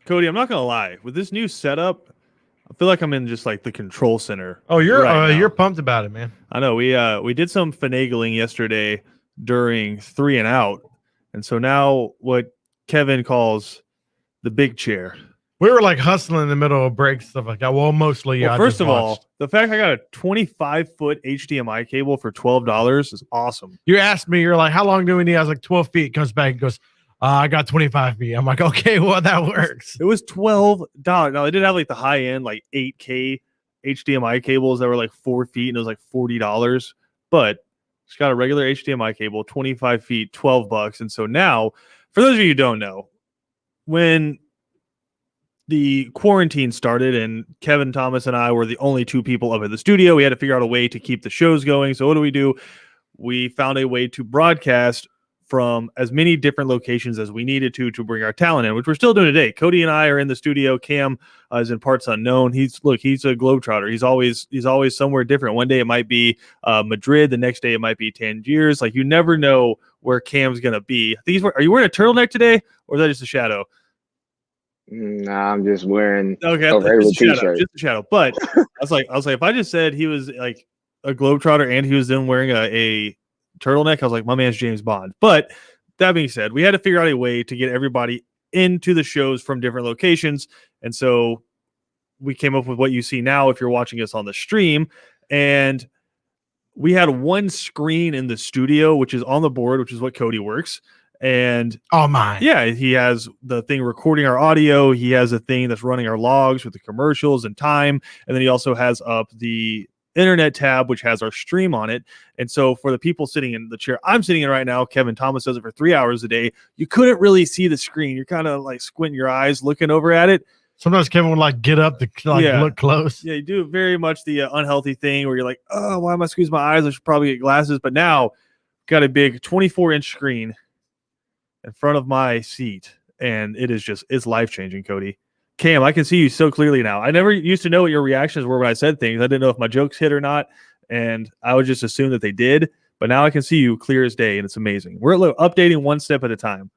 Cody, I'm not gonna lie. With this new setup, I feel like I'm in just like the control center. Oh, you're right you're pumped about it, man. I know. We did some finagling yesterday during 3 and Out, and so now what Kevin calls the big chair. We were like hustling in the middle of breaks, stuff like that. Well, mostly, yeah. Well, first of all, the fact I got a 25-foot HDMI cable for $12 is awesome. You asked me, you're like, how long do we need? I was like, 12 feet. Comes back and goes, I got 25 feet. I'm like, okay, well, that works. It was $12. Now, they did have like the high end, like 8K HDMI cables that were like 4 feet and it was like $40. But it's got a regular HDMI cable, 25 feet, $12. And so now, for those of you who don't know, when the quarantine started and Kevin Thomas and I were the only two people up at the studio, we had to figure out a way to keep the shows going. So what do? We found a way to broadcast from as many different locations as we needed to bring our talent in, which we're still doing today. Cody and I are in the studio. Cam is in parts unknown. He's a globetrotter. He's always somewhere different. One day it might be Madrid. The next day it might be Tangiers. Like, you never know where Cam's going to be. I think are you wearing a turtleneck today, or is that just a shadow? Nah, I'm just wearing a regular t-shirt. Just a shadow. But I was like, if I just said he was like a globetrotter and he was then wearing a turtleneck, I was like, my man's James Bond. But that being said, we had to figure out a way to get everybody into the shows from different locations. And so we came up with what you see now if you're watching us on the stream. And we had one screen in the studio, which is on the board, which is what Cody works. And yeah, he has the thing recording our audio. He has a thing that's running our logs with the commercials and time. And then he also has up the internet tab, which has our stream on it. And so for the people sitting in the chair I'm sitting in right now, Kevin Thomas does it for 3 hours a day. You couldn't really see the screen. You're kind of like squinting your eyes looking over at it. Sometimes Kevin would like get up to look close. Yeah, you do very much the unhealthy thing where you're like, oh, why am I squeezing my eyes? I should probably get glasses. But now got a big 24-inch screen in front of my seat, and it's life-changing, Cody. Cam, I can see you so clearly now. I never used to know what your reactions were when I said things. I didn't know if my jokes hit or not, and I would just assume that they did. But now I can see you clear as day, and it's amazing. We're updating one step at a time.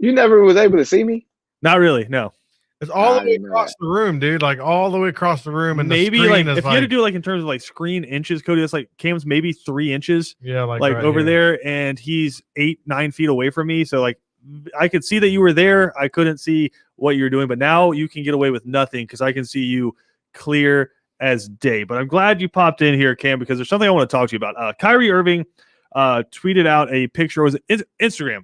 You never was able to see me? Not really, no. It's all the way across the room, dude. Like all the way across the room, and maybe the like if you had to do like in terms of like screen inches, Cody, that's like Cam's maybe 3 inches. Yeah, like right over there, and he's 8-9 feet away from me. So like I could see that you were there. I couldn't see what you were doing, but now you can get away with nothing because I can see you clear as day. But I'm glad you popped in here, Cam, because there's something I want to talk to you about. Kyrie Irving tweeted out a picture,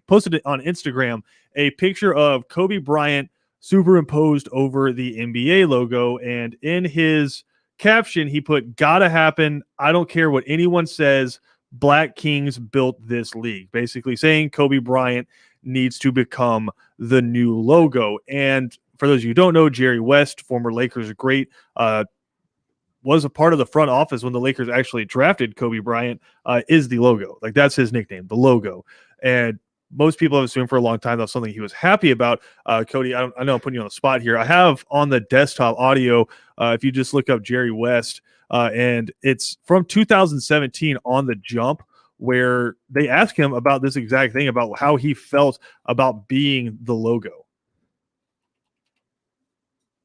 posted it on Instagram, a picture of Kobe Bryant superimposed over the NBA logo. And in his caption, he put, "Gotta happen. I don't care what anyone says. Black Kings built this league." Basically saying Kobe Bryant needs to become the new logo. And for those of you who don't know, Jerry West, former Lakers great, was a part of the front office when the Lakers actually drafted Kobe Bryant, is the logo. Like, that's his nickname, the logo. And most people have assumed for a long time that's something he was happy about. Cody, I know I'm putting you on the spot here. I have on the desktop audio, if you just look up Jerry West, and it's from 2017 on The Jump, where they asked him about this exact thing, about how he felt about being the logo.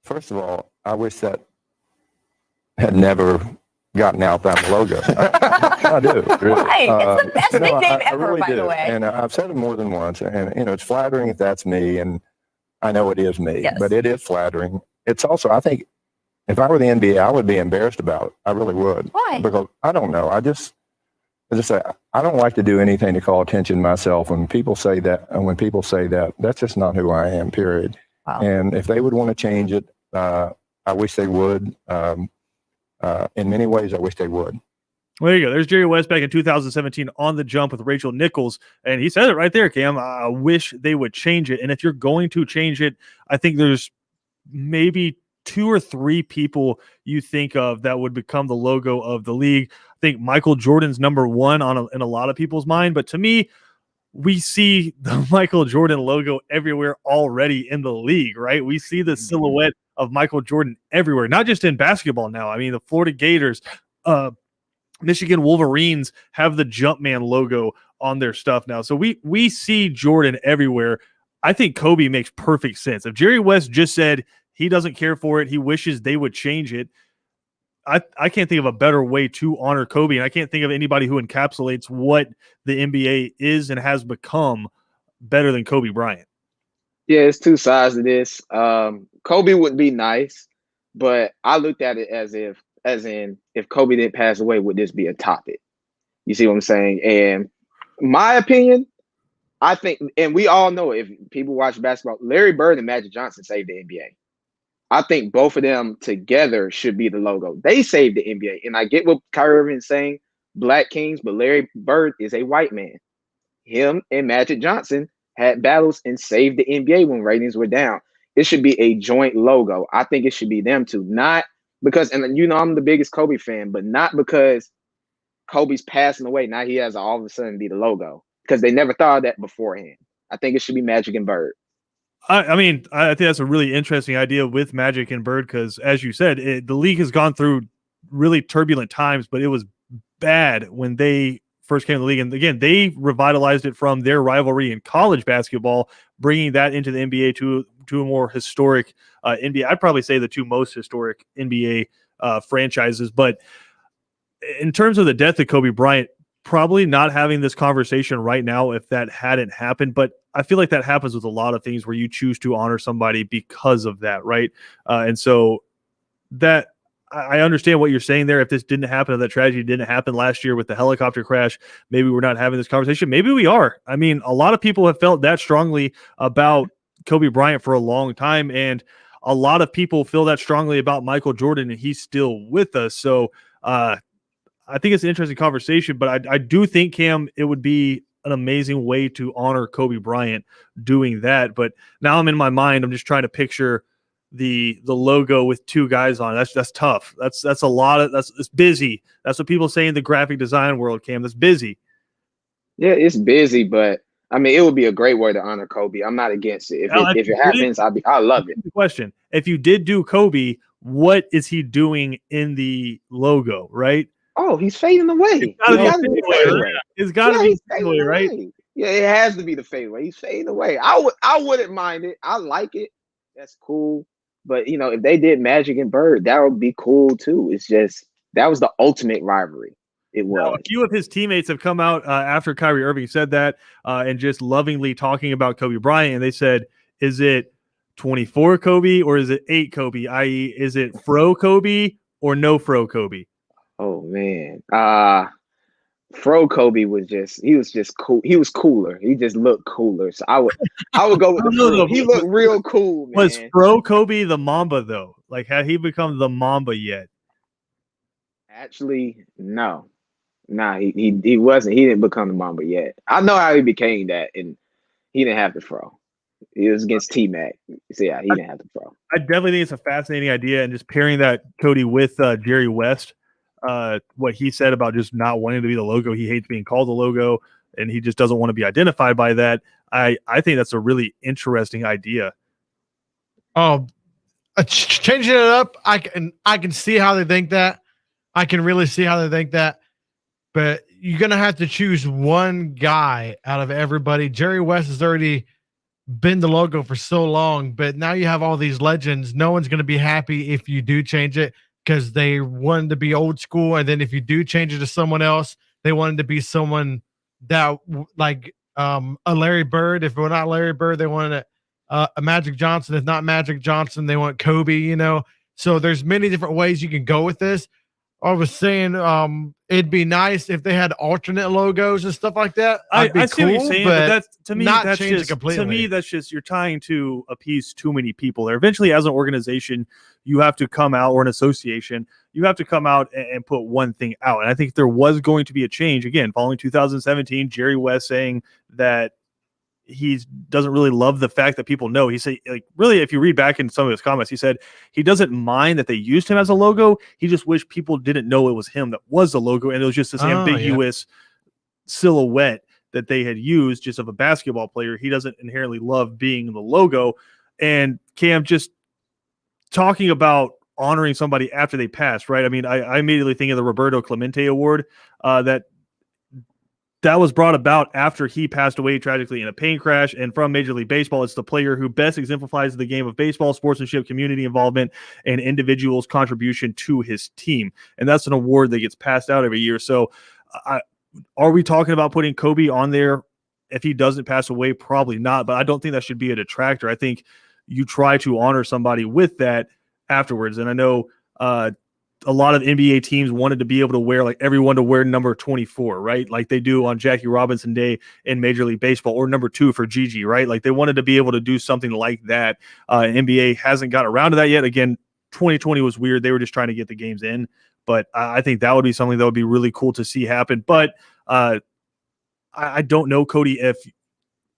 First of all, I wish that had never gotten out that logo. I do. Really. Right. It's the best nickname ever, really by the way. And I've said it more than once. And, it's flattering if that's me. And I know it is me. Yes. But it is flattering. It's also, I think, if I were the NBA, I would be embarrassed about it. I really would. Why? Because I don't know. I just say, I don't like to do anything to call attention to myself. When people say that, that's just not who I am, period. Wow. And if they would want to change it, I wish they would. In many ways, I wish they would. Well, there you go. There's Jerry West back in 2017 on The Jump with Rachel Nichols. And he said it right there, Cam. I wish they would change it. And if you're going to change it, I think there's maybe 2 or 3 people you think of that would become the logo of the league. I think Michael Jordan's number one in a lot of people's mind. But to me, we see the Michael Jordan logo everywhere already in the league, right? We see the silhouette of Michael Jordan everywhere, not just in basketball now. I mean, the Florida Gators, Michigan Wolverines have the Jumpman logo on their stuff now. So we see Jordan everywhere. I think Kobe makes perfect sense. If Jerry West just said he doesn't care for it, he wishes they would change it, I can't think of a better way to honor Kobe, and I can't think of anybody who encapsulates what the NBA is and has become better than Kobe Bryant. Yeah, it's two sides to this. Kobe would be nice, but I looked at it as in if Kobe didn't pass away, would this be a topic? You see what I'm saying? And my opinion, I think, and we all know if people watch basketball, Larry Bird and Magic Johnson saved the NBA. I think both of them together should be the logo. They saved the NBA. And I get what Kyrie Irving is saying, Black Kings, but Larry Bird is a white man. Him and Magic Johnson had battles and saved the NBA when ratings were down. It should be a joint logo. I think it should be them two. Not because, and you know, I'm the biggest Kobe fan, but not because Kobe's passing away. Now he has to all of a sudden be the logo because they never thought of that beforehand. I think it should be Magic and Bird. I mean, I think that's a really interesting idea with Magic and Bird because, as you said, the league has gone through really turbulent times, but it was bad when they first came to the league. And again, they revitalized it from their rivalry in college basketball, bringing that into the NBA to a more historic NBA. I'd probably say the two most historic NBA franchises. But in terms of the death of Kobe Bryant, probably not having this conversation right now if that hadn't happened. But I feel like that happens with a lot of things where you choose to honor somebody because of that, right? And so that I understand what you're saying there. If this didn't happen, if that tragedy didn't happen last year with the helicopter crash, maybe we're not having this conversation. Maybe we are. I mean, a lot of people have felt that strongly about Kobe Bryant for a long time, and a lot of people feel that strongly about Michael Jordan, and he's still with us. So I think it's an interesting conversation, but I do think, Cam, it would be an amazing way to honor Kobe Bryant doing that. But now I'm in my mind, I'm just trying to picture the logo with two guys on it. That's tough. That's a lot of it's busy. That's what people say in the graphic design world, Cam. That's busy. Yeah, it's busy, but I mean, it would be a great way to honor Kobe. I'm not against it. If it happens, I love it. Question: if you did do Kobe, what is he doing in the logo? Right? Oh, he's fading away. It's got to be fading away, right? Yeah, it has to be the fadeaway. He's fading away. I wouldn't mind it. I like it. That's cool. But you know, if they did Magic and Bird, that would be cool too. It's just that was the ultimate rivalry. It was. Now, a few of his teammates have come out after Kyrie Irving said that and just lovingly talking about Kobe Bryant, and they said, "Is it 24 Kobe or is it 8 Kobe? I.e., is it Fro Kobe or no Fro Kobe?" Oh man, Fro Kobe was just cool. He was cooler. He just looked cooler. So I would go with the Fro. He looked real cool, man. Was Fro Kobe the Mamba though? Like, had he become the Mamba yet? Actually, no. Nah, he wasn't. He didn't become the Mamba yet. I know how he became that, and he didn't have the Fro. He was against T-Mac. So yeah, he didn't have the Fro. I definitely think it's a fascinating idea, and just pairing that, Cody, with Jerry West. What he said about just not wanting to be the logo. He hates being called the logo, and he just doesn't want to be identified by that. I think that's a really interesting idea. Oh, changing it up. I can see how they think that. I can really see how they think that. But you're gonna have to choose one guy out of everybody. Jerry West has already been the logo for so long, but now you have all these legends. No one's gonna be happy if you do change it, because they wanted to be old school, and then if you do change it to someone else, they wanted to be someone that like a Larry Bird. If we're not Larry Bird, they wanted a Magic Johnson. If not Magic Johnson, they want Kobe. You know, so there's many different ways you can go with this. I was saying it'd be nice if they had alternate logos and stuff like that. I see what you're saying, but that's to me, that's just completely. To me, that's just you're trying to appease too many people there. Eventually, as an organization, you have to come out, or an association, you have to come out and put one thing out. And I think there was going to be a change again following 2017. Jerry West saying that he doesn't really love the fact that people know. He said, like, really, if you read back in some of his comments, he said he doesn't mind that they used him as a logo. He just wished people didn't know it was him that was the logo, and it was just this ambiguous silhouette that they had used just of a basketball player. He doesn't inherently love being the logo. And Cam, just talking about honoring somebody after they passed, right? I mean, I immediately think of the Roberto Clemente Award. That that was brought about after he passed away tragically in a plane crash. And from Major League Baseball, it's the player who best exemplifies the game of baseball, sportsmanship, community involvement, and individuals' contribution to his team. And that's an award that gets passed out every year. So are we talking about putting Kobe on there if he doesn't pass away? Probably not, but I don't think that should be a detractor. I think you try to honor somebody with that afterwards. And I know a lot of NBA teams wanted to be able to wear, like, everyone to wear number 24, right? Like they do on Jackie Robinson Day in Major League Baseball, or number 2 for Gigi, right? Like they wanted to be able to do something like that. NBA hasn't got around to that yet. Again, 2020 was weird. They were just trying to get the games in, but I think that would be something that would be really cool to see happen. But I don't know, Cody, if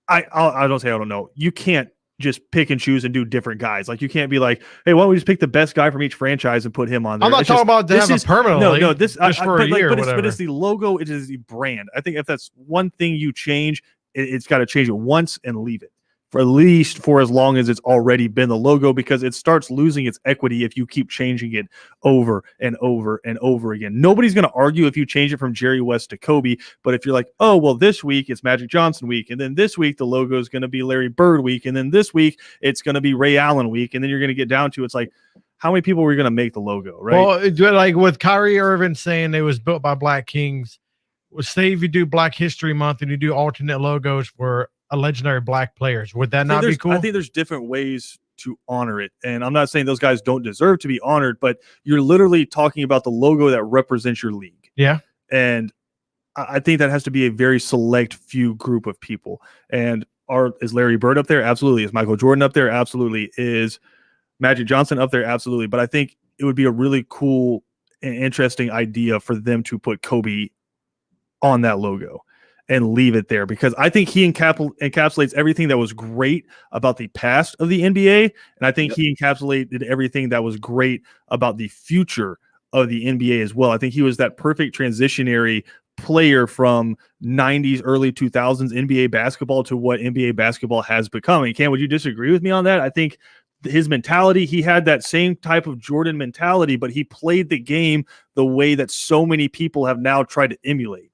I don't say I don't know. You can't just pick and choose and do different guys. Like you can't be like, hey, why don't we just pick the best guy from each franchise and put him on there? I'm not talking about to have a permanently. No, this just for a year. But it's the logo. It is the brand. I think if that's one thing you change, it's got to change it once and leave it for at least for as long as it's already been the logo, because it starts losing its equity if you keep changing it over and over and over again. Nobody's going to argue if you change it from Jerry West to Kobe, but if you're like, oh, well, this week it's Magic Johnson week, and then this week the logo is going to be Larry Bird week, and then this week it's going to be Ray Allen week, and then you're going to get down to, it's like, how many people were going to make the logo, right? Well, like with Kyrie Irving saying it was built by Black Kings, well, say if you do Black History Month and you do alternate logos for a legendary Black players, would that not be cool? I think there's different ways to honor it, and I'm not saying those guys don't deserve to be honored, but you're literally talking about the logo that represents your league. Yeah, and I think that has to be a very select few group of people. And is Larry Bird up there? Absolutely. Is Michael Jordan up there? Absolutely. Is Magic Johnson up there? Absolutely. But I think it would be a really cool and interesting idea for them to put Kobe on that logo and leave it there, because I think he encapsulates everything that was great about the past of the NBA, and I think he encapsulated everything that was great about the future of the NBA as well. I think he was that perfect transitionary player from 90s, early 2000s NBA basketball to what NBA basketball has become. And Cam, would you disagree with me on that? I think his mentality, he had that same type of Jordan mentality, but he played the game the way that so many people have now tried to emulate.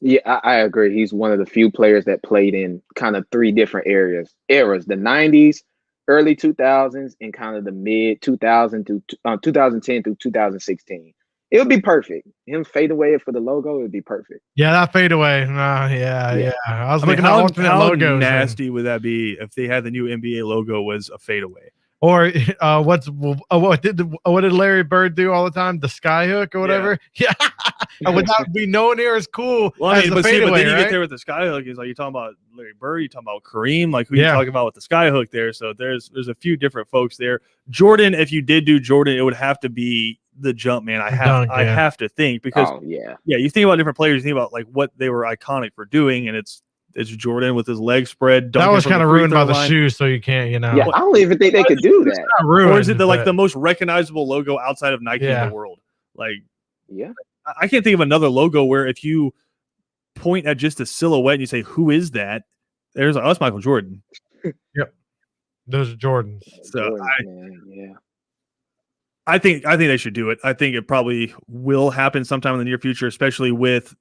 Yeah, I agree. He's one of the few players that played in kind of 3 different eras: the 90s, early 2000s, and kind of the mid 2000 to 2010 through 2016. It would be perfect. Him fade away for the logo, it would be perfect. Yeah, that fade away. Yeah. I was looking at how alternate logos. Nasty would that be if they had the new NBA logo was a fadeaway? Or what did Larry Bird do all the time? The skyhook or whatever. Yeah. Would that be nowhere near as cool? Well, I mean, but then you right? get there with the skyhook. Is like you're talking about Larry Bird, you're talking about Kareem, like who you talking about with the skyhook there. So there's a few different folks there. Jordan, if you did do Jordan, it would have to be the jump man. I have to think, because you think about different players, you think about like what they were iconic for doing, and it's Jordan with his legs spread. That was kind of ruined by the shoes, so you can't, Yeah, I don't even think they could do that. Ruined, or is it the most recognizable logo outside of Nike in the world? Like, I can't think of another logo where if you point at just a silhouette and you say, "Who is that?" There's that's Michael Jordan. Yep, those are Jordans. So I think they should do it. I think it probably will happen sometime in the near future, especially with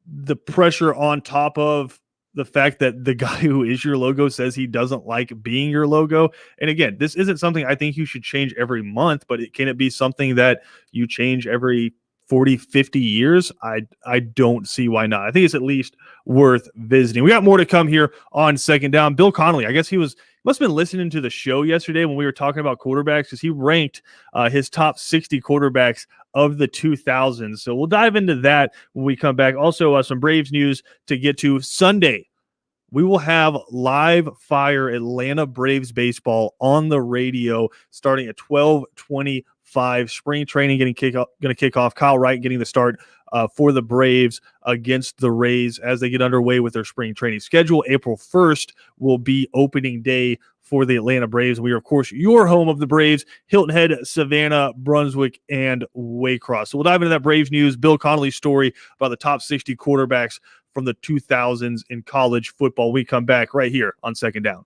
the pressure on top of the fact that the guy who is your logo says he doesn't like being your logo. And again, this isn't something I think you should change every month, but can it be something that you change every 40, 50 years? I don't see why not. I think it's at least worth visiting. We got more to come here on Second Down. Bill Connolly, I guess must have been listening to the show yesterday when we were talking about quarterbacks, because he ranked his top 60 quarterbacks of the 2000s. So we'll dive into that when we come back. Also, some Braves news to get to. Sunday, we will have live fire Atlanta Braves baseball on the radio starting at 12:25. Spring training going to kick off. Kyle Wright getting the start for the Braves against the Rays as they get underway with their spring training schedule. April 1st will be opening day for the Atlanta Braves. We are, of course, your home of the Braves: Hilton Head, Savannah, Brunswick, and Waycross. So we'll dive into that Braves news, Bill Connolly's story about the top 60 quarterbacks from the 2000s in college football. We come back right here on Second Down.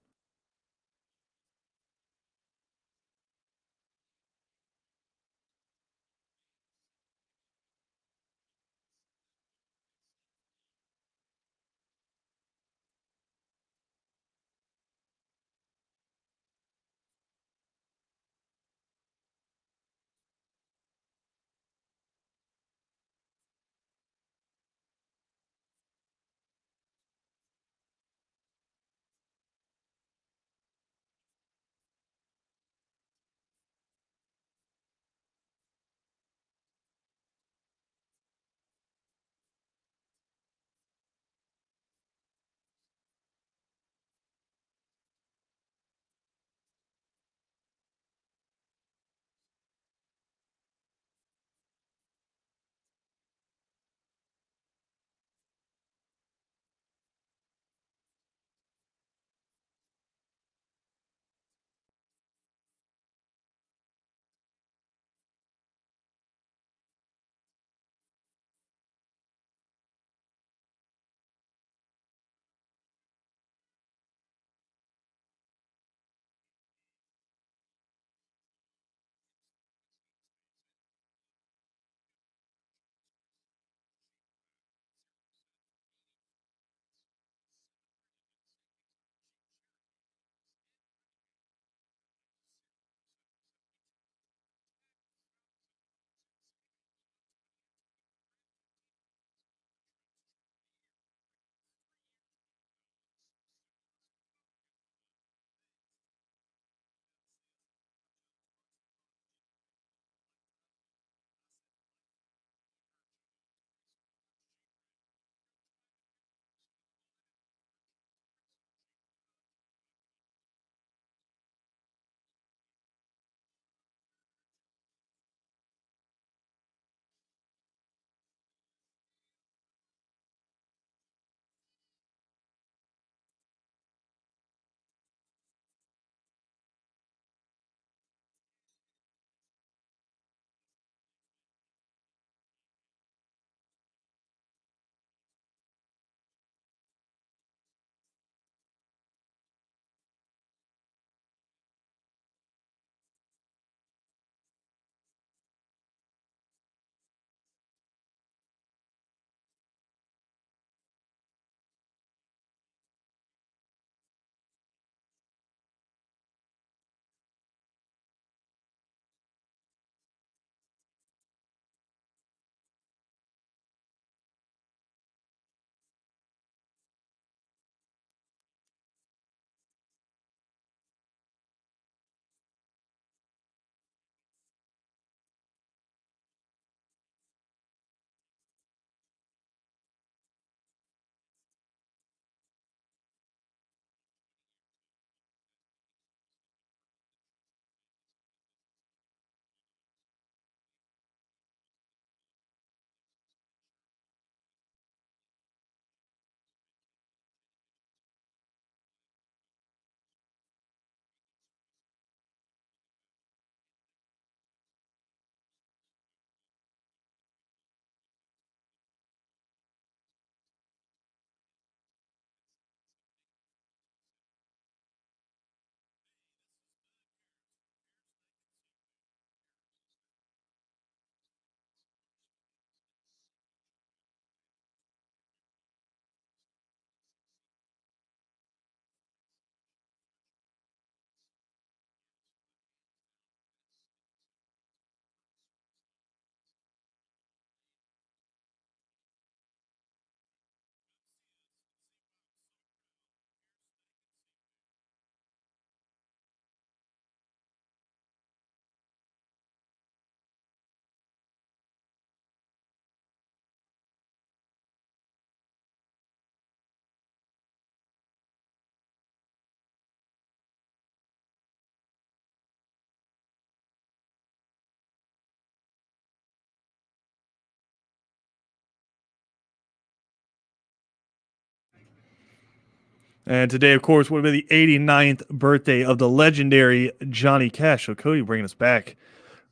And today, of course, would be the 89th birthday of the legendary Johnny Cash. So Cody bringing us back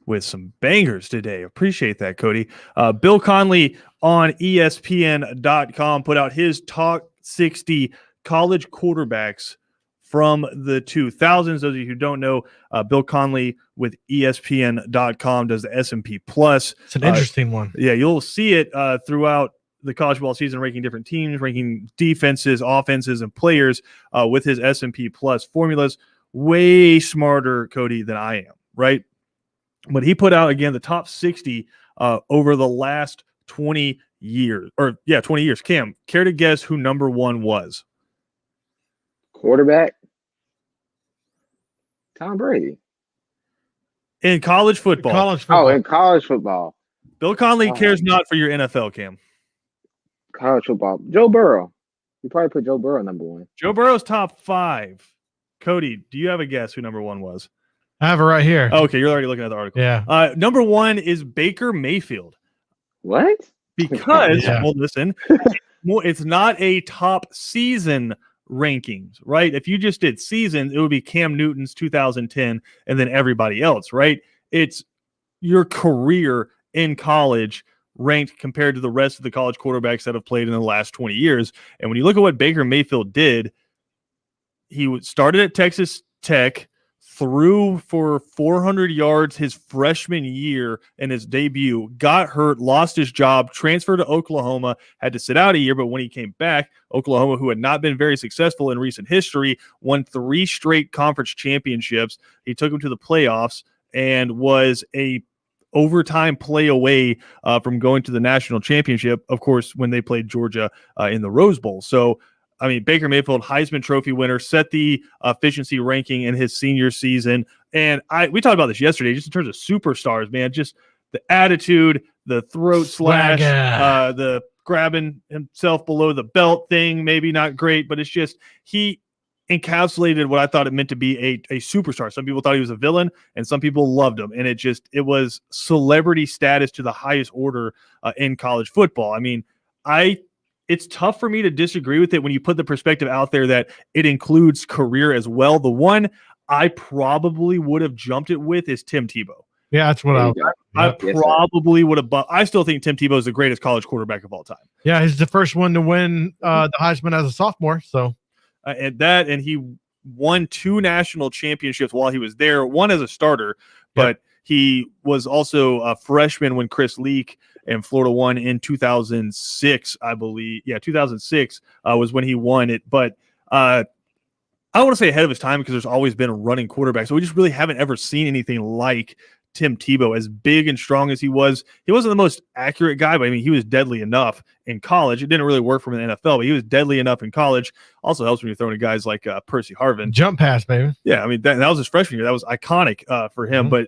with some bangers today. Appreciate that, Cody. Bill Conley on ESPN.com put out his top 60 college quarterbacks from the 2000s. Those of you who don't know, Bill Conley with ESPN.com does the S&P Plus. It's an interesting one. Yeah, you'll see it throughout the college football season, ranking different teams, ranking defenses, offenses, and players with his S&P Plus formulas. Way smarter, Cody, than I am, right? But he put out, again, the top 60 over the last 20 years. 20 years. Cam, care to guess who number one was? Quarterback? Tom Brady. In college football. Oh, in college football. Bill Conley cares not for your NFL, Cam. College football. Joe Burrow. You probably put Joe Burrow number one. Joe Burrow's top 5. Cody, do you have a guess who number one was? I have it right here. Okay, you're already looking at the article. Yeah. Number one is Baker Mayfield. What? Because, well, listen, it's not a top season rankings, right? If you just did seasons, it would be Cam Newton's 2010 and then everybody else, right? It's your career in college ranked compared to the rest of the college quarterbacks that have played in the last 20 years. And when you look at what Baker Mayfield did, he started at Texas Tech, threw for 400 yards his freshman year in his debut, got hurt, lost his job, transferred to Oklahoma, had to sit out a year. But when he came back, Oklahoma, who had not been very successful in recent history, won 3 straight conference championships. He took them to the playoffs and was a overtime play away from going to the national championship, of course, when they played Georgia in the Rose Bowl. So, I mean, Baker Mayfield, Heisman Trophy winner, set the efficiency ranking in his senior season. And we talked about this yesterday, just in terms of superstars, man, just the attitude, the throat slash, the grabbing himself below the belt thing, maybe not great, but it's just he encapsulated what I thought it meant to be a superstar. Some people thought he was a villain, and some people loved him. And it was celebrity status to the highest order in college football. I mean, it's tough for me to disagree with it when you put the perspective out there that it includes career as well. The one I probably would have jumped it with is Tim Tebow. Yeah, that's what I probably would have. But I still think Tim Tebow is the greatest college quarterback of all time. Yeah, he's the first one to win the Heisman as a sophomore. So, and he won 2 national championships while he was there. One as a starter, but he was also a freshman when Chris Leak and Florida won in 2006, I believe. Yeah, 2006 was when he won it. But I don't want to say ahead of his time because there's always been a running quarterback. So we just really haven't ever seen anything like Tim Tebow. As big and strong as he wasn't the most accurate guy, but I mean, he was deadly enough in college. It didn't really work for him in the NFL, but he was deadly enough in college. Also helps when you're throwing to guys like Percy Harvin. Jump pass, baby. Yeah, I mean, that was his freshman year. That was iconic for him. But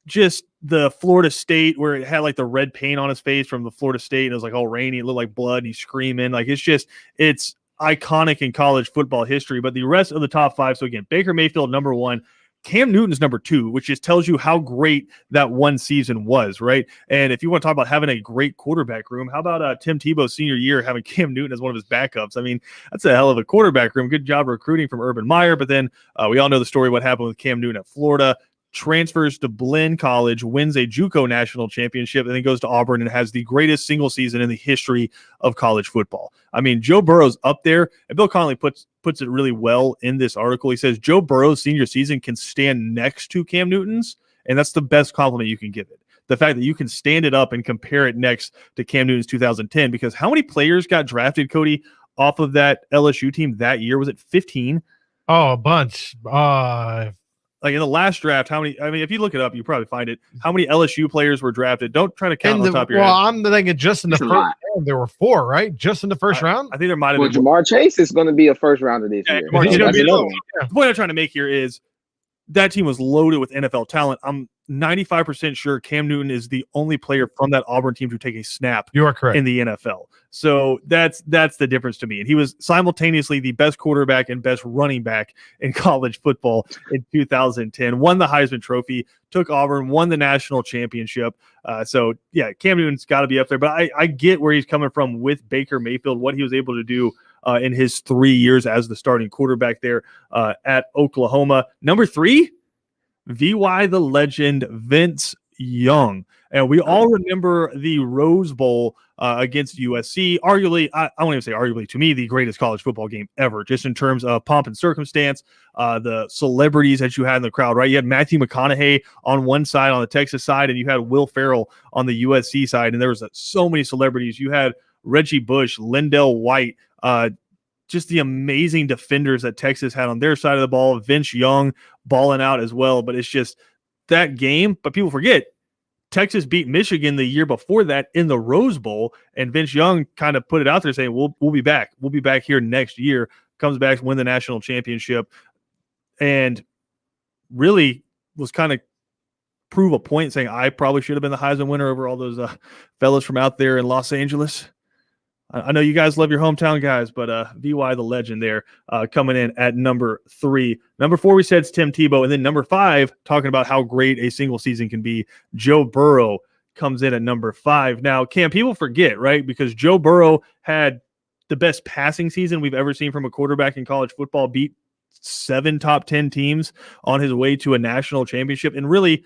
just the Florida State where it had like the red paint on his face from the Florida State, and it was like all rainy, it looked like blood, and he's screaming. Like it's iconic in college football history. But the rest of the top 5, so again, Baker Mayfield number 1, Cam Newton's number 2, which just tells you how great that one season was, right? And if you want to talk about having a great quarterback room, how about Tim Tebow's senior year having Cam Newton as one of his backups? I mean, that's a hell of a quarterback room. Good job recruiting from Urban Meyer. But then we all know the story, what happened with Cam Newton at Florida. Transfers to Blinn College, wins a JUCO national championship, and then goes to Auburn and has the greatest single season in the history of college football. I mean, Joe Burrow's up there, and Bill Conley puts it really well in this article. He says Joe Burrow's senior season can stand next to Cam Newton's, and that's the best compliment you can give it. The fact that you can stand it up and compare it next to Cam Newton's 2010, because how many players got drafted, Cody, off of that LSU team that year? Was it 15? Oh, a bunch. Like in the last draft, how many? I mean, if you look it up, you probably find it. How many LSU players were drafted? Don't try to count on the top of your head. Well, I'm thinking just in the first round, there were 4, right? Just in the first round? I think there might have been. Jamar Chase is going to be a first rounder this year. The point I'm trying to make here is that team was loaded with NFL talent. I'm 95% sure Cam Newton is the only player from that Auburn team to take a snap You are correct. in the NFL. So that's the difference to me. And he was simultaneously the best quarterback and best running back in college football in 2010, won the Heisman Trophy, took Auburn, won the national championship. So, yeah, Cam Newton's got to be up there. But I get where he's coming from with Baker Mayfield, what he was able to do in his 3 years as the starting quarterback there at Oklahoma. Number 3, VY the legend, Vince Young. And we all remember the Rose Bowl against USC. Arguably, I won't even say arguably, to me, the greatest college football game ever, just in terms of pomp and circumstance, the celebrities that you had in the crowd, right? You had Matthew McConaughey on one side, on the Texas side, and you had Will Ferrell on the USC side. And there was so many celebrities. You had Reggie Bush, Lindell White, just the amazing defenders that Texas had on their side of the ball. Vince Young balling out as well. But it's just that game. But people forget, Texas beat Michigan the year before that in the Rose Bowl, and Vince Young kind of put it out there saying, we'll be back. We'll be back here next year. Comes back to win the national championship, and really was kind of prove a point saying, I probably should have been the Heisman winner over all those fellas from out there in Los Angeles. I know you guys love your hometown guys, but VY the legend there coming in at number 3. Number 4, we said it's Tim Tebow. And then number 5, talking about how great a single season can be, Joe Burrow comes in at number 5. Now, Cam, people forget, right? Because Joe Burrow had the best passing season we've ever seen from a quarterback in college football, beat 7 top 10 teams on his way to a national championship, and really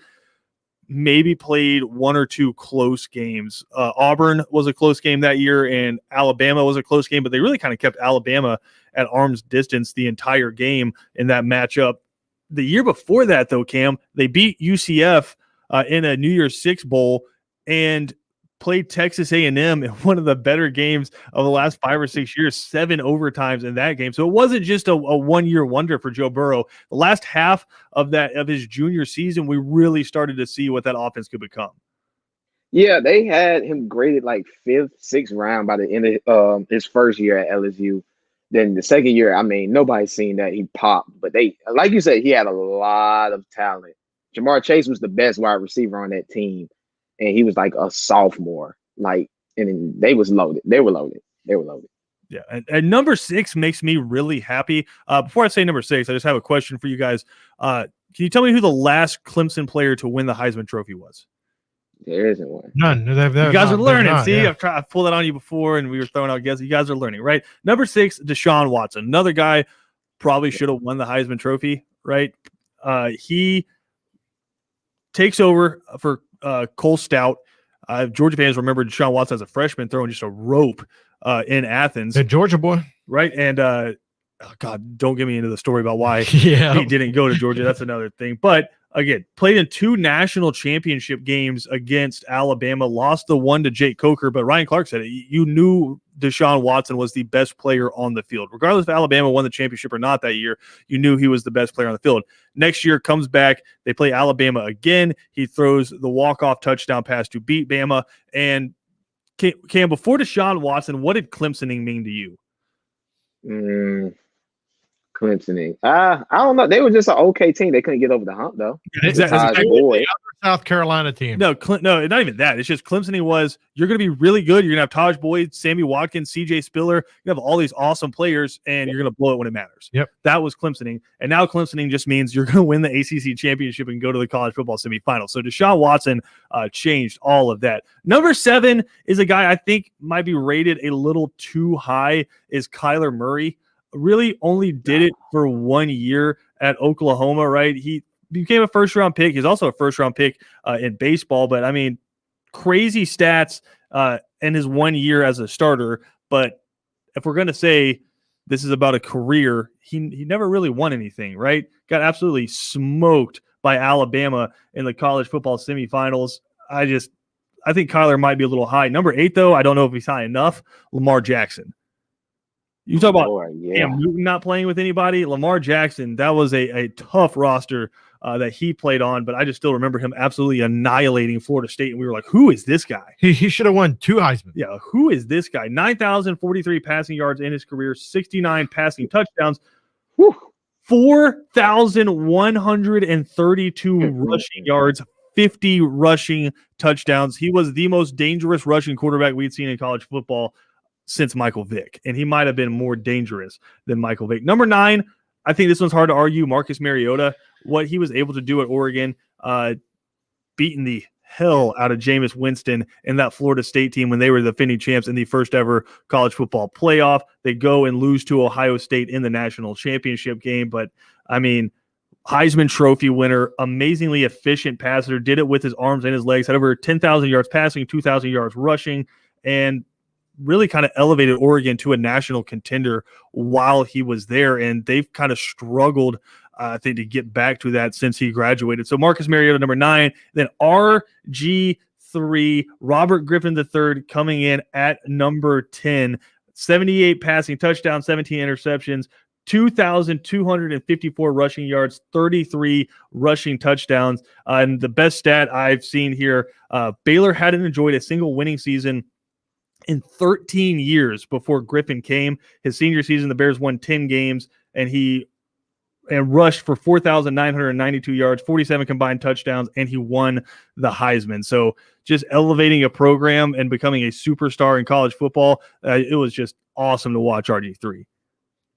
maybe played 1 or 2 close games. Auburn was a close game that year, and Alabama was a close game, but they really kind of kept Alabama at arm's distance the entire game in that matchup. The year before that, though, Cam, they beat UCF in a New Year's Six Bowl and played Texas A&M in one of the better games of the last 5 or 6 years, 7 overtimes in that game. So it wasn't just a one-year wonder for Joe Burrow. The last half of his junior season, we really started to see what that offense could become. Yeah, they had him graded like 5th, 6th round by the end of his first year at LSU. Then the second year, I mean, nobody's seen that he popped. But like you said, he had a lot of talent. Jamar Chase was the best wide receiver on that team. And he was like a sophomore, and then they was loaded. They were loaded. Yeah, and number 6 makes me really happy. Before I say number 6, I just have a question for you guys. Can you tell me who the last Clemson player to win the Heisman Trophy was? There isn't one. None. You guys are learning. See, yeah. I've pulled that on you before, and we were throwing out guesses. You guys are learning, right? Number 6, Deshaun Watson, another guy probably should have won the Heisman Trophy, right? He takes over for Cole Stout. Georgia fans remember Deshaun Watson as a freshman throwing just a rope in Athens. The Georgia boy. Right. And God, don't get me into the story about why Yeah. he didn't go to Georgia. That's another thing. But again, played in 2 national championship games against Alabama, lost the one to Jake Coker. But Ryan Clark said it. You knew Deshaun Watson was the best player on the field. Regardless if Alabama won the championship or not that year, you knew he was the best player on the field. Next year comes back. They play Alabama again. He throws the walk-off touchdown pass to beat Bama. And Cam, before Deshaun Watson, what did Clemsoning mean to you? Clemsoning. I don't know. They were just an okay team. They couldn't get over the hump, though. Exactly. South Carolina team. No, not even that. It's just Clemsoning was, you're going to be really good. You're going to have Taj Boyd, Sammy Watkins, CJ Spiller. You have all these awesome players, and you're going to blow it when it matters. Yep. That was Clemsoning. And now Clemsoning just means you're going to win the ACC championship and go to the college football semifinals. So Deshaun Watson changed all of that. Number 7 is a guy I think might be rated a little too high, is Kyler Murray. Really only did it for 1 year at Oklahoma, right? He became a first-round pick. He's also a first-round pick in baseball. But, I mean, crazy stats in his 1 year as a starter. But if we're going to say this is about a career, he never really won anything, right? Got absolutely smoked by Alabama in the college football semifinals. I think Kyler might be a little high. Number 8, though, I don't know if he's high enough, Lamar Jackson. You talk about Cam Newton not playing with anybody. Lamar Jackson, that was a tough roster that he played on, but I just still remember him absolutely annihilating Florida State, and we were like, who is this guy? He should have won 2 Heisman. Yeah, who is this guy? 9,043 passing yards in his career, 69 passing touchdowns, 4,132 rushing yards, 50 rushing touchdowns. He was the most dangerous rushing quarterback we'd seen in college football since Michael Vick, and he might have been more dangerous than Michael Vick. Number 9, I think this one's hard to argue, Marcus Mariota, what he was able to do at Oregon, beating the hell out of Jameis Winston and that Florida State team when they were the defending champs in the first ever college football playoff. They go and lose to Ohio State in the national championship game. But I mean, Heisman Trophy winner, amazingly efficient passer, did it with his arms and his legs, had over 10,000 yards passing, 2,000 yards rushing, and really kind of elevated Oregon to a national contender while he was there. And they've kind of struggled, I think, to get back to that since he graduated. So Marcus Mariota, number 9, then RG3, Robert Griffin III coming in at number 10, 78 passing touchdowns, 17 interceptions, 2,254 rushing yards, 33 rushing touchdowns. And the best stat I've seen here, Baylor hadn't enjoyed a single winning season in 13 years before Griffin came. His senior season, the Bears won 10 games, and he rushed for 4,992 yards, 47 combined touchdowns, and he won the Heisman. So just elevating a program and becoming a superstar in college football, it was just awesome to watch RG3.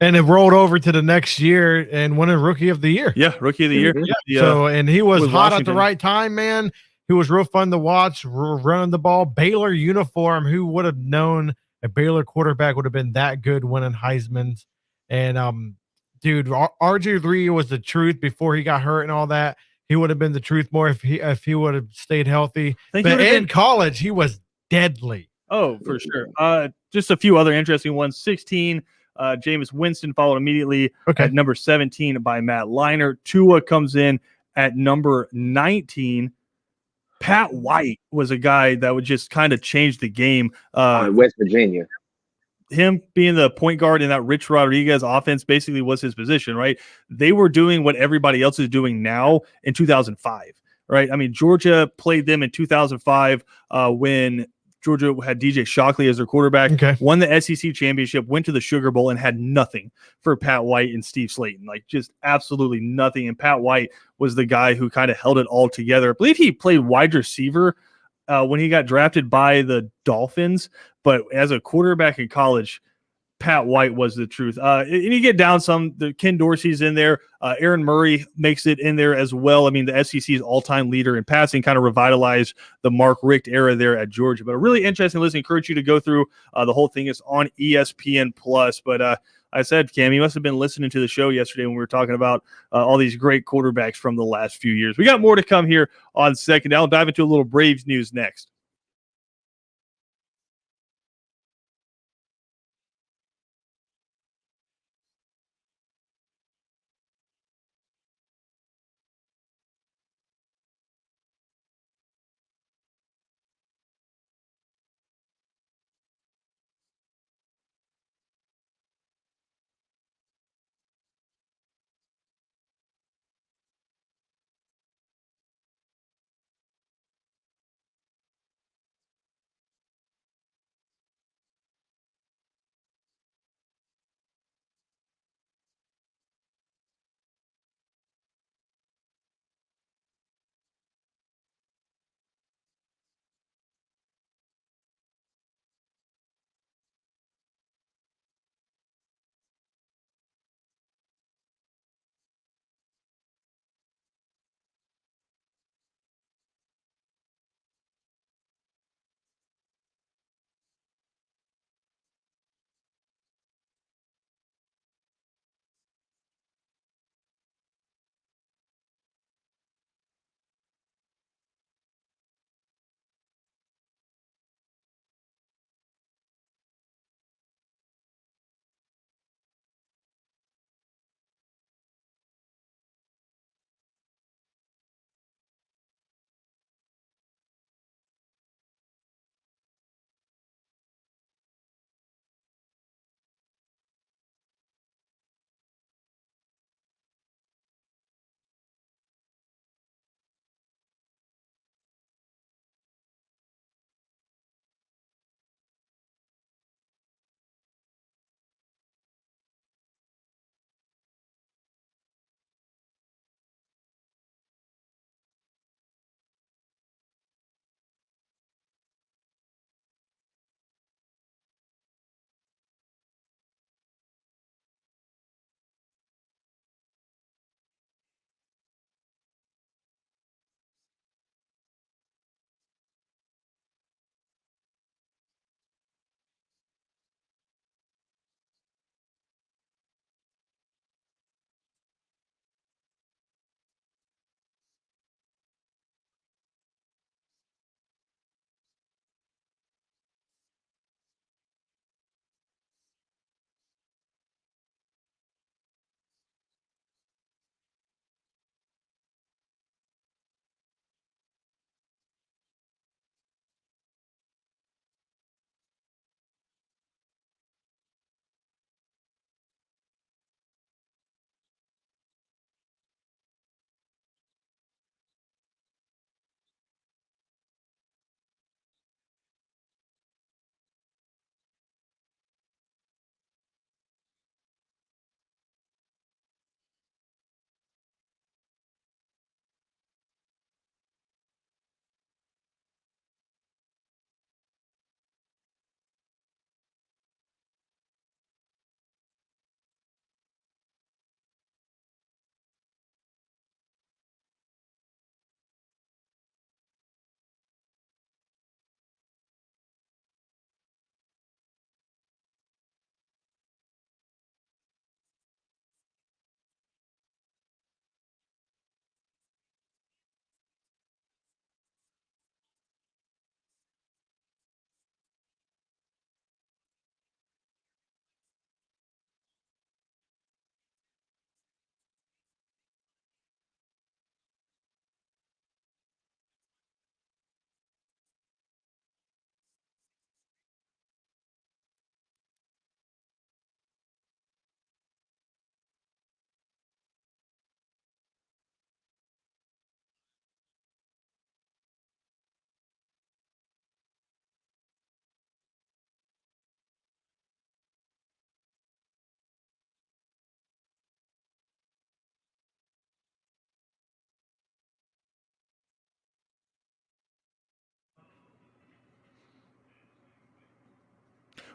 And it rolled over to the next year and won a Rookie of the Year. Yeah, Rookie of the Year. Mhm. Yeah, So, and he was with hot at Washington. the right time, man. He was real fun to watch, running the ball. Baylor uniform. Who would have known a Baylor quarterback would have been that good winning Heisman's? And dude, RG3 was the truth before he got hurt and all that. He would have been the truth more if he would have stayed healthy. Think he But would have in been- college, he was deadly. Oh, for sure. Just a few other interesting ones. 16, Jameis Winston followed immediately Okay. at number 17 by Matt Leinart. Tua comes in at number 19. Pat White was a guy that would just kind of change the game. West Virginia. Him being the point guard in that Rich Rodriguez offense basically was his position, right? They were doing what everybody else is doing now in 2005, right? I mean, Georgia played them in 2005 when Georgia had DJ Shockley as their quarterback, Okay. won the SEC championship, went to the Sugar Bowl, and had nothing for Pat White and Steve Slayton, like just absolutely nothing. And Pat White was the guy who kind of held it all together. I believe he played wide receiver when he got drafted by the Dolphins, but as a quarterback in college, Pat White was the truth. And you get down some, the Ken Dorsey's in there. Aaron Murray makes it in there as well. I mean, the SEC's all-time leader in passing, kind of revitalized the Mark Richt era there at Georgia. But a really interesting listen. Encourage you to go through the whole thing. It's on ESPN Plus. But I said, Cam, you must have been listening to the show yesterday when we were talking about all these great quarterbacks from the last few years. We got more to come here on Second Down. I'll dive into a little Braves news next.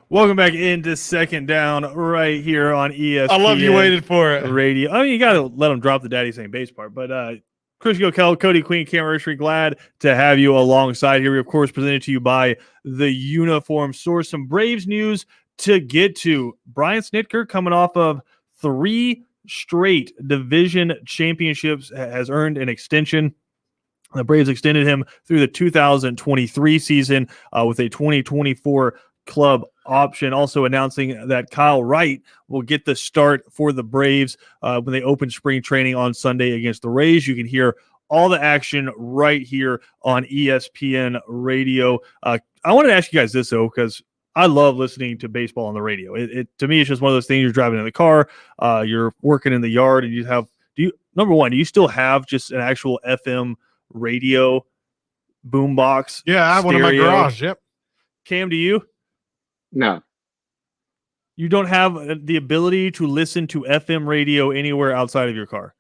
Welcome back into Second Down right here on ESPN. I love you waited for it. Radio. I mean, you got to let them drop the daddy saying base part. But Chris Gokel, Cody Queen, Cam Ursery, glad to have you alongside here. We, of course, presented to you by the Uniform Source. Some Braves news to get to. Brian Snitker, coming off of 3 straight division championships, has earned an extension. The Braves extended him through the 2023 season with a 2024 club option, also announcing that Kyle Wright will get the start for the Braves when they open spring training on Sunday against the Rays. You can hear all the action right here on ESPN Radio. I wanted to ask you guys this, though, because I love listening to baseball on the radio. It to me, it's just one of those things. You're driving in the car, you're working in the yard, and number one, do you still have just an actual FM radio boombox? Yeah, I have one in my garage. Yep. Cam, do you? No. You don't have the ability to listen to FM radio anywhere outside of your car?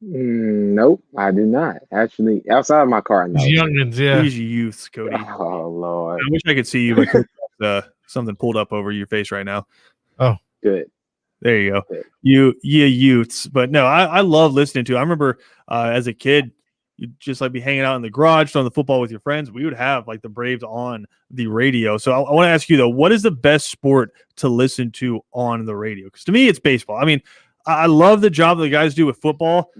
Nope, I do not. Actually, outside of my car, no. These youngins, yeah. These youths, Cody. Oh, Lord. I wish I could see you, but something pulled up over your face right now. Oh, good. There you go. Good. You youths. But no, I love listening to. I remember as a kid, you'd just like be hanging out in the garage, throwing the football with your friends. We would have like the Braves on the radio. So I want to ask you, though, what is the best sport to listen to on the radio? Because to me, it's baseball. I mean, I love the job that the guys do with football.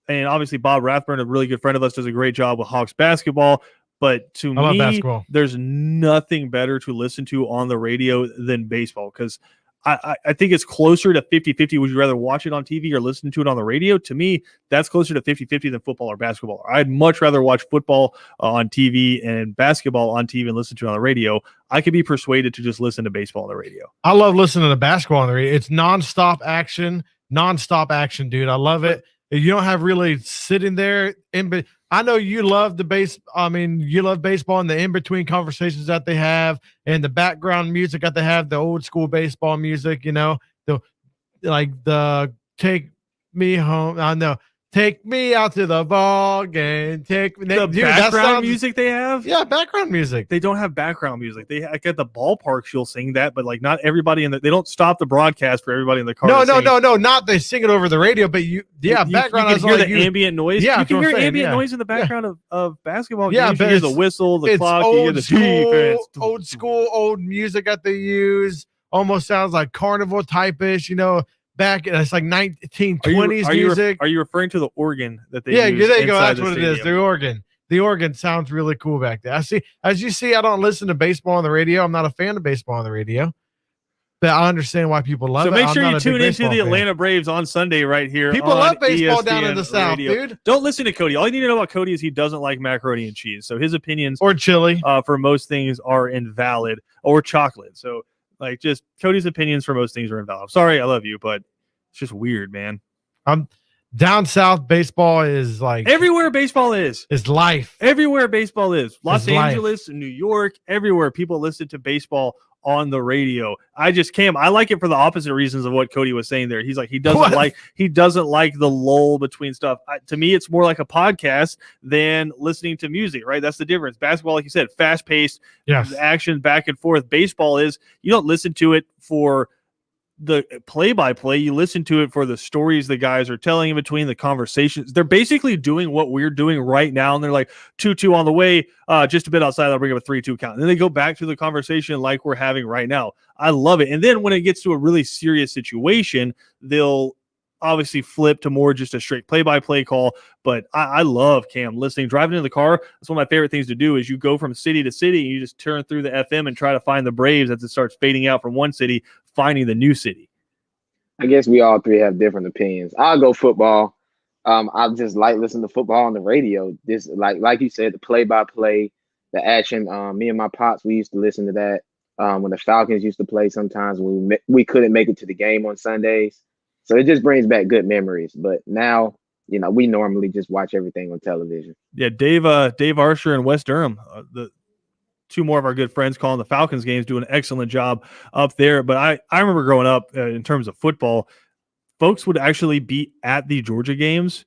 And obviously, Bob Rathburn, a really good friend of us, does a great job with Hawks basketball. But to me, there's nothing better to listen to on the radio than baseball, because I think it's closer to 50-50. Would you rather watch it on TV or listen to it on the radio? To me, that's closer to 50-50 than football or basketball. I'd much rather watch football on TV and basketball on TV and listen to it on the radio. I could be persuaded to just listen to baseball on the radio. I love listening to basketball on the radio. It's nonstop action, dude. I love it. You don't have really sitting there I know you love the base. I mean, you love baseball and the in-between conversations that they have and the background music that they have, the old school baseball music, the take me home. I know. Take me out to the ball game. Background music they have? Yeah, background music. They don't have background music. They like at the ballparks, you'll sing that, but like not everybody they don't stop the broadcast for everybody in the car. No. Not they sing it over the radio, but background. You can hear the ambient noise. Yeah, you can hear ambient noise in the background of basketball. Yeah, you hear the whistle, the clock, you hear the defense. Old school, old music that they use. Almost sounds like carnival type-ish, back it's like 1920s music. Are you referring to the organ that they use? Yeah, there you go. That's what stadium? it is. The organ. The organ sounds really cool back there. As you see, I don't listen to baseball on the radio. I'm not a fan of baseball on the radio. But I understand why people love it. So make sure you tune into the Atlanta Braves on Sunday right here. People love baseball down in the South, dude. Don't listen to Cody. All you need to know about Cody is he doesn't like macaroni and cheese. So his opinions or chili for most things are invalid, or chocolate. So like just Cody's opinions for most things are invalid. I'm sorry, I love you, but it's just weird, man. Down south, baseball is like everywhere baseball is life. Everywhere baseball is. Los Angeles, New York, everywhere people listen to baseball on the radio. I like it for the opposite reasons of what Cody was saying there. He's like he doesn't like the lull between stuff. To me, it's more like a podcast than listening to music, right? That's the difference. Basketball, like you said, fast paced, action back and forth. Baseball is you don't listen to it for the play-by-play, you listen to it for the stories the guys are telling in between, the conversations. They're basically doing what we're doing right now, and they're like 2-2 on the way, just a bit outside, they'll bring up a 3-2 count. And then they go back to the conversation like we're having right now. I love it. And then when it gets to a really serious situation, they'll obviously flip to more just a straight play-by-play call. But I love, Cam, listening, driving in the car. That's one of my favorite things to do is you go from city to city and you just turn through the FM and try to find the Braves as it starts fading out from one city, finding the new city. I guess we all three have different opinions. I'll go football. I just like listening to football on the radio. This like you said, the play-by-play, the action. Me and my pops, we used to listen to that when the Falcons used to play sometimes when we couldn't make it to the game on Sundays. So it just brings back good memories. But now, we normally just watch everything on television. Yeah, Dave Arsher and Wes Durham, the two more of our good friends calling the Falcons games, do an excellent job up there. But I remember growing up in terms of football, folks would actually be at the Georgia games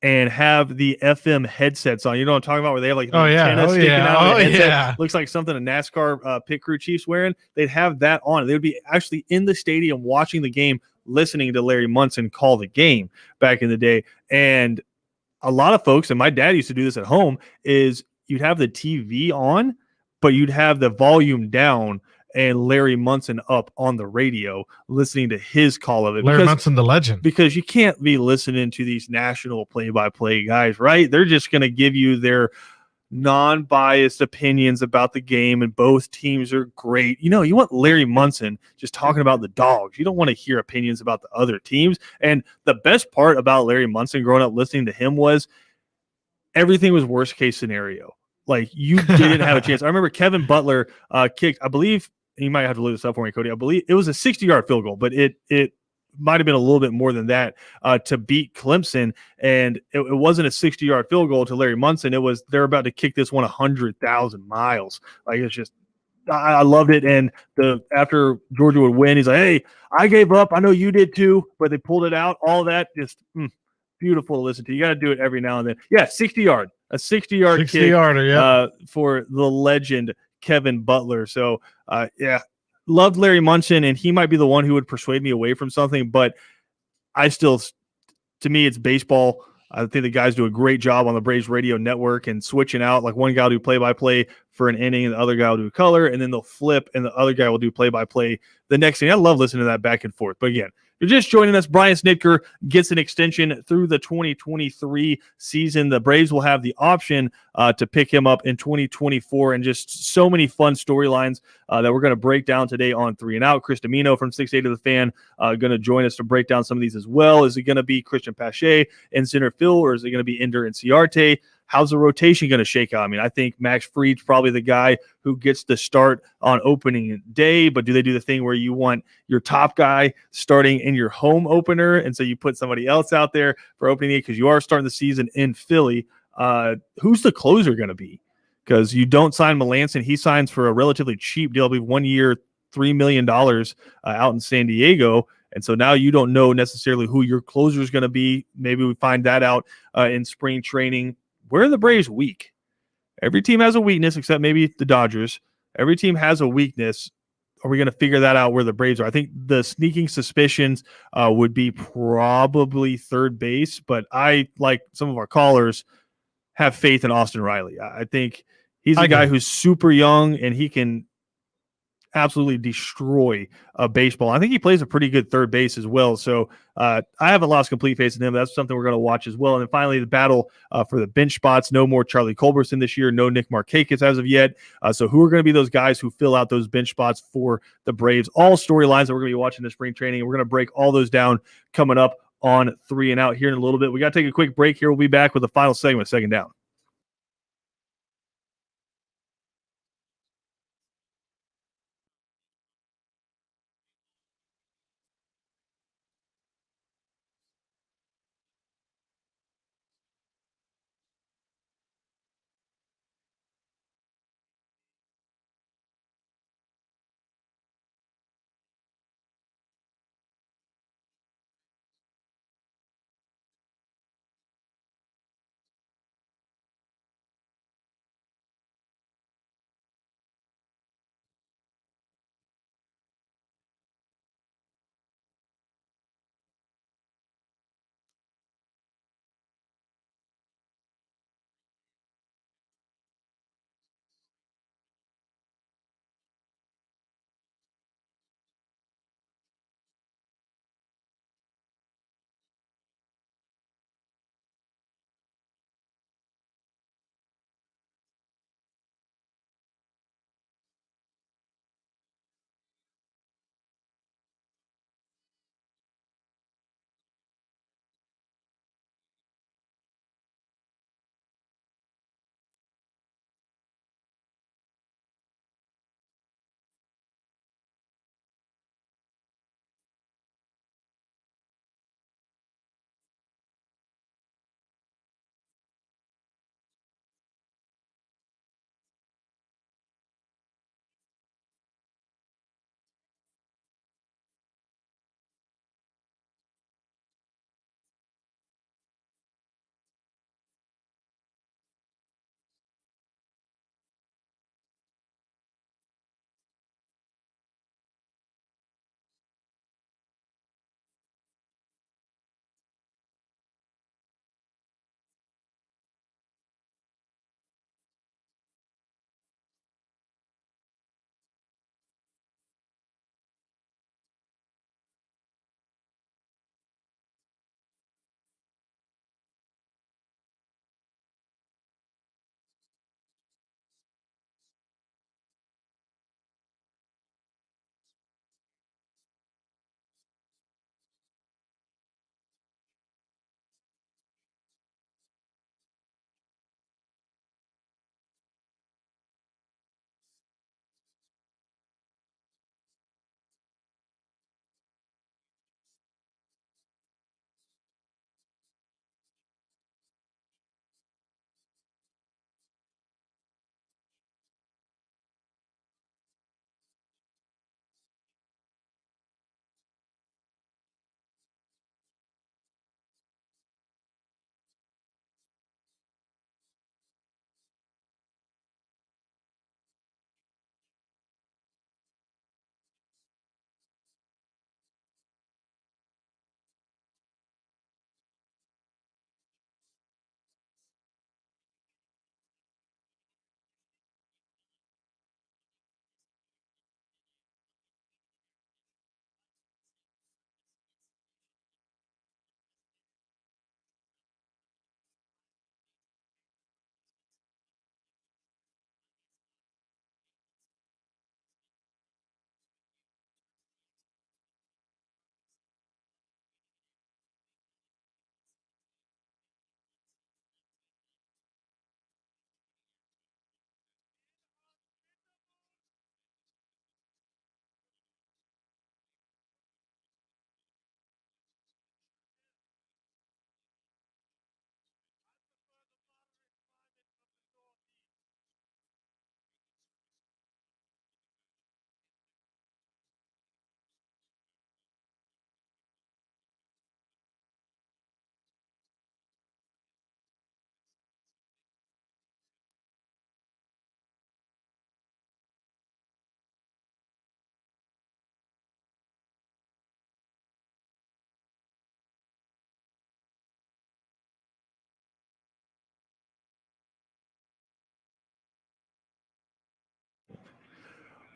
and have the FM headsets on. You know what I'm talking about, where they have like the Oh, yeah. antenna Oh, sticking yeah. out of Oh, the headset. yeah. Looks like something a NASCAR pit crew chief's wearing. They'd have that on. They would be actually in the stadium watching the game, listening to Larry Munson call the game back in the day. And a lot of folks, and my dad used to do this at home, is you'd have the TV on, but you'd have the volume down and Larry Munson up on the radio listening to his call of it. Larry Munson, the legend. Because you can't be listening to these national play-by-play guys, right? They're just going to give you their non-biased opinions about the game, and both teams are great. You know, you want Larry Munson just talking about the Dogs. You don't want to hear opinions about the other teams. And the best part about Larry Munson growing up listening to him was everything was worst case scenario. Like, you didn't have a chance. I remember Kevin Butler kicked, I believe, you might have to look this up for me, Cody. I believe it was a 60-yard field goal, but it might have been a little bit more than that to beat Clemson. And it wasn't a 60-yard field goal to Larry Munson. It was, they're about to kick this one 100,000 miles. Like, it's just, I loved it. And after Georgia would win, he's like, hey, I gave up. I know you did too, but they pulled it out. All that just beautiful to listen to. You got to do it every now and then. Yeah, 60-yard. A 60-yard kick 60-yarder, yeah. For the legend Kevin Butler. So, yeah, loved Larry Munson, and he might be the one who would persuade me away from something, but I still, to me, it's baseball. I think the guys do a great job on the Braves radio network and switching out. Like, one guy will do play-by-play for an inning, and the other guy will do color, and then they'll flip, and the other guy will do play-by-play the next inning. I love listening to that back and forth. But again, you're just joining us. Brian Snitker gets an extension through the 2023 season. The Braves will have the option to pick him up in 2024, and just so many fun storylines that we're going to break down today on 3 and Out. Chris Domino from 680 to the Fan going to join us to break down some of these as well. Is it going to be Christian Pache in center field, or is it going to be Ender and Ciarte? How's the rotation going to shake out? I mean, I think Max Fried's probably the guy who gets the start on opening day, but do they do the thing where you want your top guy starting in your home opener, and so you put somebody else out there for opening day because you are starting the season in Philly? Who's the closer going to be? Because you don't sign Melanson. He signs for a relatively cheap deal, I believe 1 year, $3 million out in San Diego. And so now you don't know necessarily who your closer is going to be. Maybe we find that out in spring training. Where are the Braves weak? Every team has a weakness except maybe the Dodgers. Every team has a weakness. Are we going to figure that out where the Braves are? I think the sneaking suspicions would be probably third base, but I, like some of our callers, have faith in Austin Riley. I think he's a guy who's super young, and he can absolutely destroy baseball. I think he plays a pretty good third base as well. So I haven't lost complete faith in him. That's something we're going to watch as well. And then finally, the battle for the bench spots. No more Charlie Culberson this year. No Nick Markakis as of yet. So who are going to be those guys who fill out those bench spots for the Braves? All storylines that we're going to be watching this spring training. And we're going to break all those down coming up on 3 and Out here in a little bit. We got to take a quick break here. We'll be back with the final segment, Second Down.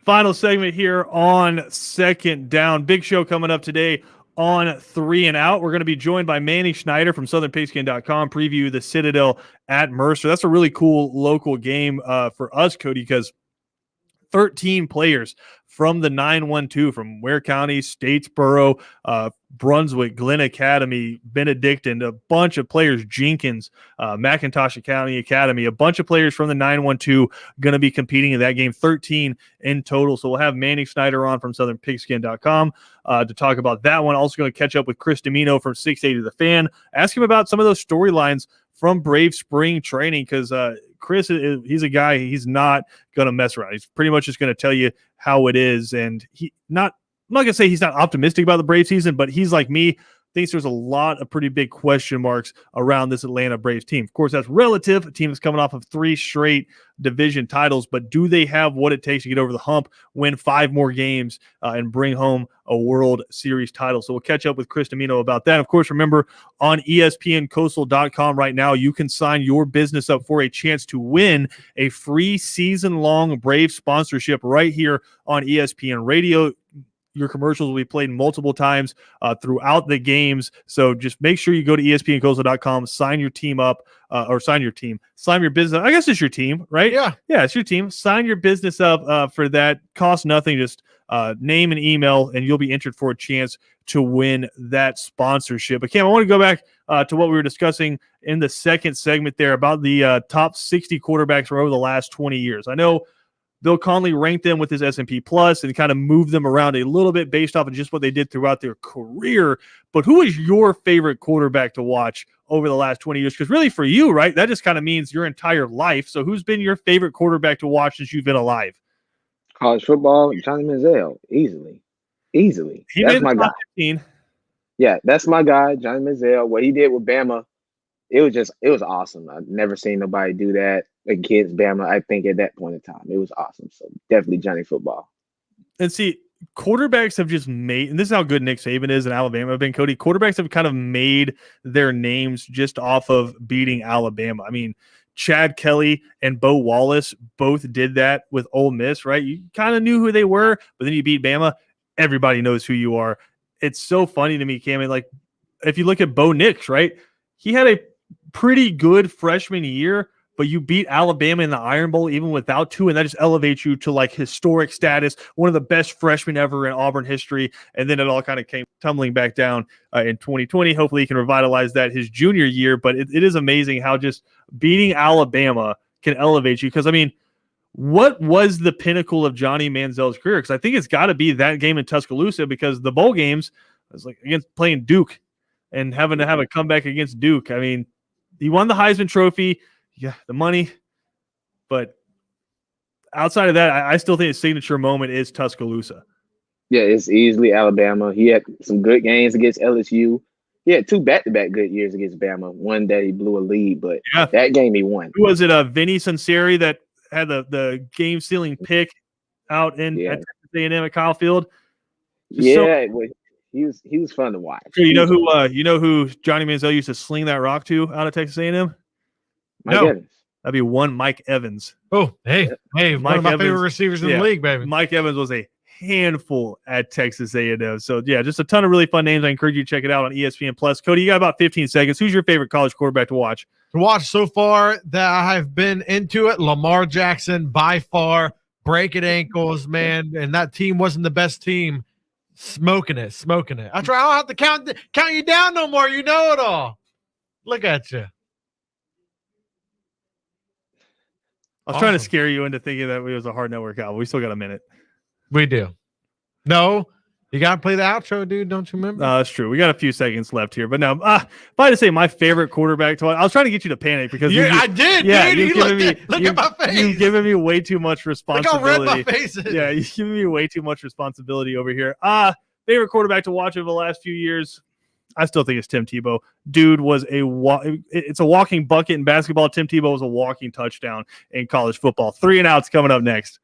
Final segment here on Second Down. Big show coming up today on 3 and Out. We're going to be joined by Manny Schneider from SouthernPigskin.com, preview the Citadel at Mercer. That's a really cool local game for us, Cody, because 13 players from the 912 from Ware County, Statesboro, Brunswick, Glenn Academy, Benedictine, a bunch of players, Jenkins, McIntosh County Academy, a bunch of players from the 912 going to be competing in that game, 13 in total. So we'll have Manny Schneider on from SouthernPigskin.com to talk about that one. Also going to catch up with Chris Domino from 680 The Fan, ask him about some of those storylines from Brave Spring Training, because Chris, he's a guy, he's not going to mess around. He's pretty much just going to tell you how it is. And I'm not going to say he's not optimistic about the Brave season, but he's like me, thinks there's a lot of pretty big question marks around this Atlanta Braves team. Of course, that's relative. A team that's coming off of 3 straight division titles, but do they have what it takes to get over the hump, win 5 more games, and bring home a World Series title? So we'll catch up with Chris Domino about that. Of course, remember, on ESPNCoastal.com right now, you can sign your business up for a chance to win a free season-long Brave sponsorship right here on ESPN Radio. Your commercials will be played multiple times throughout the games. So just make sure you go to ESPNCoastal.com, sign your team up, sign your business. I guess it's your team, right? Yeah, it's your team. Sign your business up for that. Cost nothing. Just name and email, and you'll be entered for a chance to win that sponsorship. But Cam, I want to go back to what we were discussing in the second segment there about the top 60 quarterbacks for over the last 20 years. I know Bill Conley ranked them with his S&P Plus and kind of moved them around a little bit based off of just what they did throughout their career. But who is your favorite quarterback to watch over the last 20 years? Because really for you, right, that just kind of means your entire life. So who's been your favorite quarterback to watch since you've been alive? College football, Johnny Manziel, easily. That's my guy. 15. Yeah, that's my guy, Johnny Manziel. What he did with Bama, it was awesome. I've never seen nobody do that against Bama, I think, at that point in time. It was awesome. So definitely Johnny football. And see, quarterbacks have just made, and this is how good Nick Saban is in Alabama. I've been, Cody, quarterbacks have kind of made their names just off of beating Alabama. I mean, Chad Kelly and Bo Wallace both did that with Ole Miss, right? You kind of knew who they were, but then you beat Bama. Everybody knows who you are. It's so funny to me, Cam. Like, if you look at Bo Nix, right? He had a pretty good freshman year, but you beat Alabama in the Iron Bowl even without 2, and that just elevates you to like historic status, one of the best freshmen ever in Auburn history. And then it all kind of came tumbling back down in 2020. Hopefully he can revitalize that his junior year, but it is amazing how just beating Alabama can elevate you. Because, I mean, what was the pinnacle of Johnny Manziel's career? Because I think it's got to be that game in Tuscaloosa, because the bowl games was like against playing Duke and having to have a comeback against Duke. I mean, he won the Heisman Trophy. Yeah, the money. But outside of that, I still think his signature moment is Tuscaloosa. Yeah, it's easily Alabama. He had some good games against LSU. He had 2 back-to-back good years against Bama. One that he blew a lead, but that game he won. Who was it? Vinny Sunseri that had the game-sealing pick out at Texas A&M at Kyle Field? He was fun to watch. So you know who Johnny Manziel used to sling that rock to out of Texas A&M? Mike Evans. That'd be one Mike Evans. Oh, hey, Mike one of my Evans, favorite receivers in the league, baby. Mike Evans was a handful at Texas A&M. So, yeah, just a ton of really fun names. I encourage you to check it out on ESPN Plus. Cody, you got about 15 seconds. Who's your favorite college quarterback to watch? To watch so far that I have been into it, Lamar Jackson by far, breaking ankles, man, and that team wasn't the best team. Smoking it. I don't have to count you down no more. You know it all. Look at you. I was trying to scare you into thinking that it was a Hard Network album. We still got a minute. We do. No, you got to play the outro, dude. Don't you remember? That's true. We got a few seconds left here. But no, if I had to say my favorite quarterback to watch, I was trying to get you to panic because I did, dude. Look at my face. You've given me way too much responsibility. Look how red my face is. Yeah, you've given me way too much responsibility over here. Favorite quarterback to watch over the last few years? I still think it's Tim Tebow. Dude was it's a walking bucket in basketball. Tim Tebow was a walking touchdown in college football. 3 and Out's coming up next.